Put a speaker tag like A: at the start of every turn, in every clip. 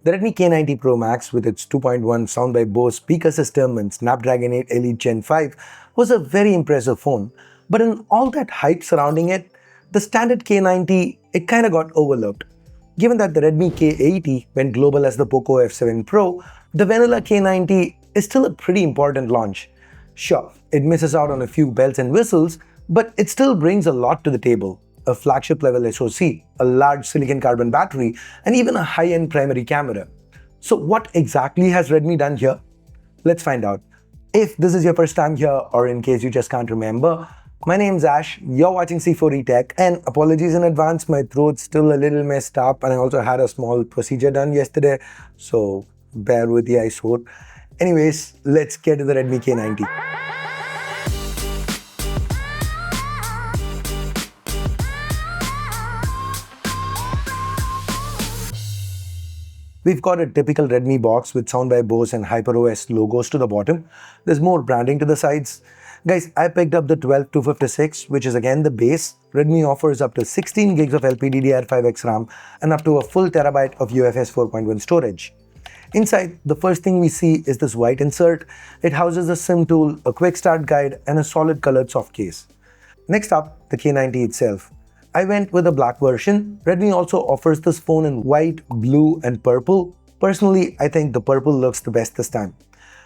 A: The Redmi K90 Pro Max with its 2.1 sound by Bose speaker system and Snapdragon 8 Elite Gen 5 was a very impressive phone, but in all that hype surrounding it, the standard K90, it kinda got overlooked. Given that the Redmi K80 went global as the POCO F7 Pro, the vanilla K90 is still a pretty important launch. Sure, it misses out on a few bells and whistles, but it still brings a lot to the table. A flagship level SoC, a large silicon carbon battery, and even a high-end primary camera. So what exactly has Redmi done here? Let's find out. If this is your first time here, or in case you just can't remember, my name's Ash, you're watching C4E Tech, and apologies in advance, my throat's still a little messed up and I also had a small procedure done yesterday, so bear with the I swore. Anyways, let's get to the Redmi K90. We've got a typical Redmi box with Sound by Bose and HyperOS logos to the bottom. There's more branding to the sides. Guys, I picked up the 12256, which is again the base. Redmi offers up to 16 gigs of LPDDR5X RAM and up to a full terabyte of UFS 4.1 storage. Inside, the first thing we see is this white insert. It houses a SIM tool, a quick start guide, and a solid colored soft case. Next up, the K90 itself. I went with a black version. Redmi also offers this phone in white, blue, and purple. Personally, I think the purple looks the best this time.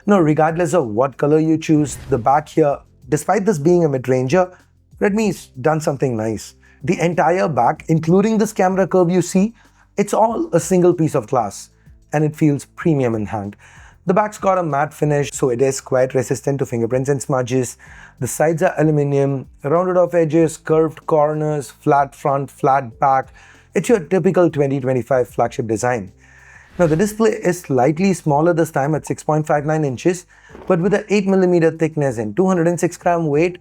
A: Now, regardless of what color you choose, the back here, despite this being a mid-ranger, Redmi's done something nice. The entire back, including this camera curve you see, it's all a single piece of glass, and it feels premium in hand. The back's got a matte finish, so it is quite resistant to fingerprints and smudges. The sides are aluminium, rounded off edges, curved corners, flat front, flat back. It's your typical 2025 flagship design. Now the display is slightly smaller this time at 6.59 inches, but with an 8mm thickness and 206 gram weight,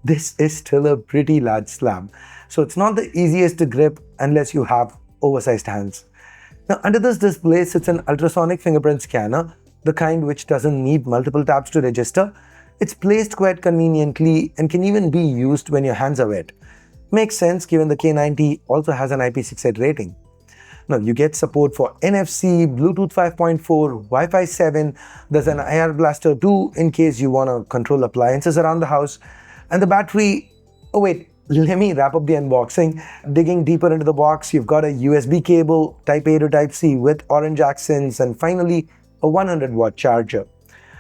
A: this is still a pretty large slab. So it's not the easiest to grip unless you have oversized hands. Now under this display sits an ultrasonic fingerprint scanner, the kind which doesn't need multiple taps to register. It's placed quite conveniently and can even be used when your hands are wet. Makes sense given the K90 also has an IP68 rating. Now you get support for NFC, Bluetooth 5.4, Wi-Fi 7, there's an IR Blaster 2 in case you want to control appliances around the house. And the battery, oh wait, let me wrap up the unboxing. Digging deeper into the box, you've got a USB cable, Type A to Type C with orange accents, and finally a 100-watt charger.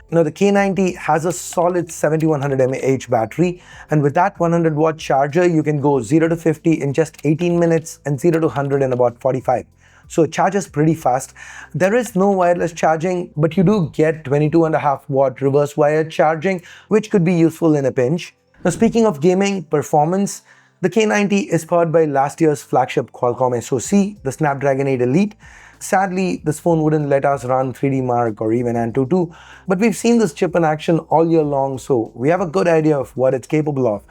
A: Now the K90 has a solid 7100 mAh battery, and with that 100-watt charger you can go 0 to 50 in just 18 minutes and 0 to 100 in about 45. So it charges pretty fast. There is no wireless charging, but you do get 22.5-watt reverse wired charging, which could be useful in a pinch. Now speaking of gaming performance, the K90 is powered by last year's flagship Qualcomm SoC, the Snapdragon 8 Elite. Sadly, this phone wouldn't let us run 3D Mark or even Antutu, but we've seen this chip in action all year long, so we have a good idea of what it's capable of.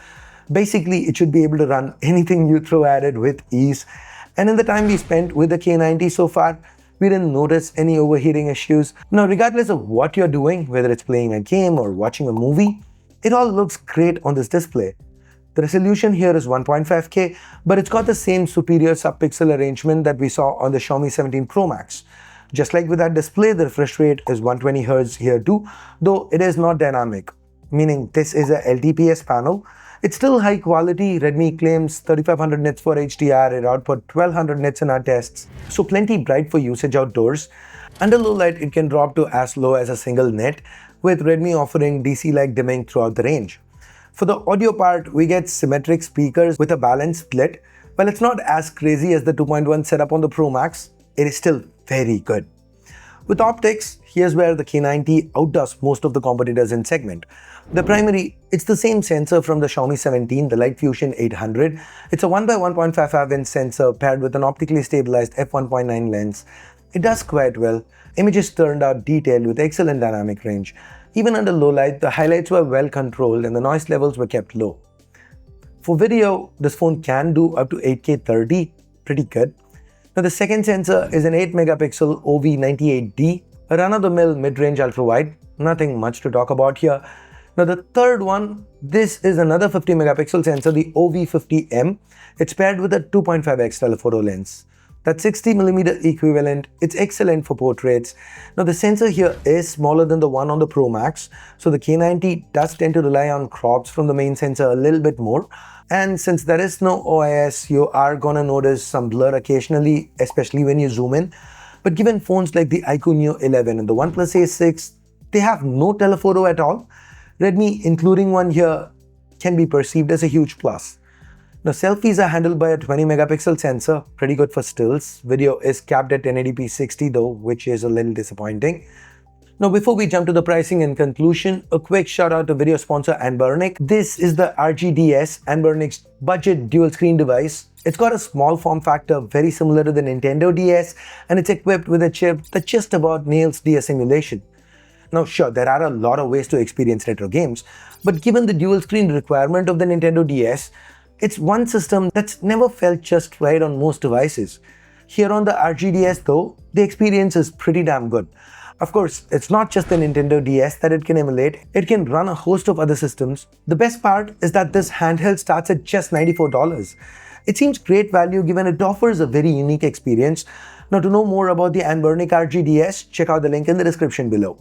A: Basically, it should be able to run anything you throw at it with ease. And in the time we spent with the K90 so far, we didn't notice any overheating issues. Now, regardless of what you're doing, whether it's playing a game or watching a movie, it all looks great on this display. The resolution here is 1.5K, but it's got the same superior sub-pixel arrangement that we saw on the Xiaomi 17 Pro Max. Just like with that display, the refresh rate is 120Hz here too, though it is not dynamic, meaning this is a LTPS panel. It's still high quality. Redmi claims 3500 nits for HDR, it output 1200 nits in our tests, so plenty bright for usage outdoors. Under low light, it can drop to as low as a single nit, with Redmi offering DC-like dimming throughout the range. For the audio part, we get symmetric speakers with a balanced split. While it's not as crazy as the 2.1 setup on the Pro Max, it is still very good. With optics, here's where the K90 outdoes most of the competitors in segment. The primary, it's the same sensor from the Xiaomi 17, the Light Fusion 800. It's a 1x1.55-inch sensor paired with an optically stabilized f1.9 lens. It does quite well. Images turned out detailed with excellent dynamic range. Even under low light, the highlights were well controlled and the noise levels were kept low. For video, this phone can do up to 8K 30, pretty good. Now the second sensor is an 8-megapixel OV98D, a run-of-the-mill mid-range ultra-wide, nothing much to talk about here. Now the third one, this is another 50-megapixel sensor, the OV50M. It's paired with a 2.5x telephoto lens. That 60mm equivalent, it's excellent for portraits. Now the sensor here is smaller than the one on the Pro Max, so the K90 does tend to rely on crops from the main sensor a little bit more. And since there is no OIS, you are gonna notice some blur occasionally, especially when you zoom in. But given phones like the iQOO Neo 11 and the OnePlus A6, they have no telephoto at all, Redmi including one here can be perceived as a huge plus. Now selfies are handled by a 20-megapixel sensor, pretty good for stills. Video is capped at 1080p 60 though, which is a little disappointing. Now before we jump to the pricing and conclusion, a quick shout out to video sponsor Anbernic. This is the RG DS, Anbernic's budget dual screen device. It's got a small form factor very similar to the Nintendo DS, and it's equipped with a chip that just about nails DS emulation. Now sure, there are a lot of ways to experience retro games, but given the dual screen requirement of the Nintendo DS, it's one system that's never felt just right on most devices. Here on the RGDS though, the experience is pretty damn good. Of course, it's not just the Nintendo DS that it can emulate, it can run a host of other systems. The best part is that this handheld starts at just $94. It seems great value given it offers a very unique experience. Now to know more about the Anbernic RG DS, check out the link in the description below.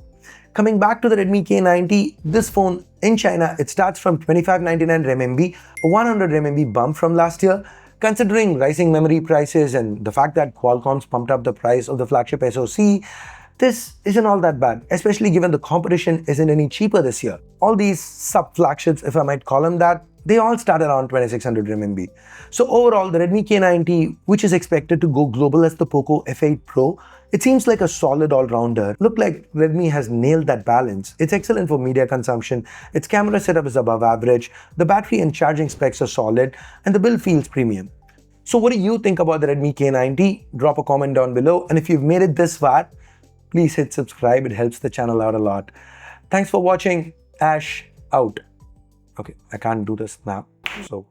A: Coming back to the Redmi K90, this phone in China, it starts from 2599 RMB, a 100 RMB bump from last year. Considering rising memory prices and the fact that Qualcomm's pumped up the price of the flagship SoC, this isn't all that bad, especially given the competition isn't any cheaper this year. All these sub-flagships, if I might call them that, they all start around 2600 RMB. So overall, the Redmi K90, which is expected to go global as the POCO F8 Pro, it seems like a solid all-rounder. Look like Redmi has nailed that balance. It's excellent for media consumption, its camera setup is above average, the battery and charging specs are solid, and the build feels premium. So what do you think about the Redmi K90? Drop a comment down below, and if you've made it this far, please hit subscribe, it helps the channel out a lot. Thanks for watching. Ash out. Okay, I can't do this now, so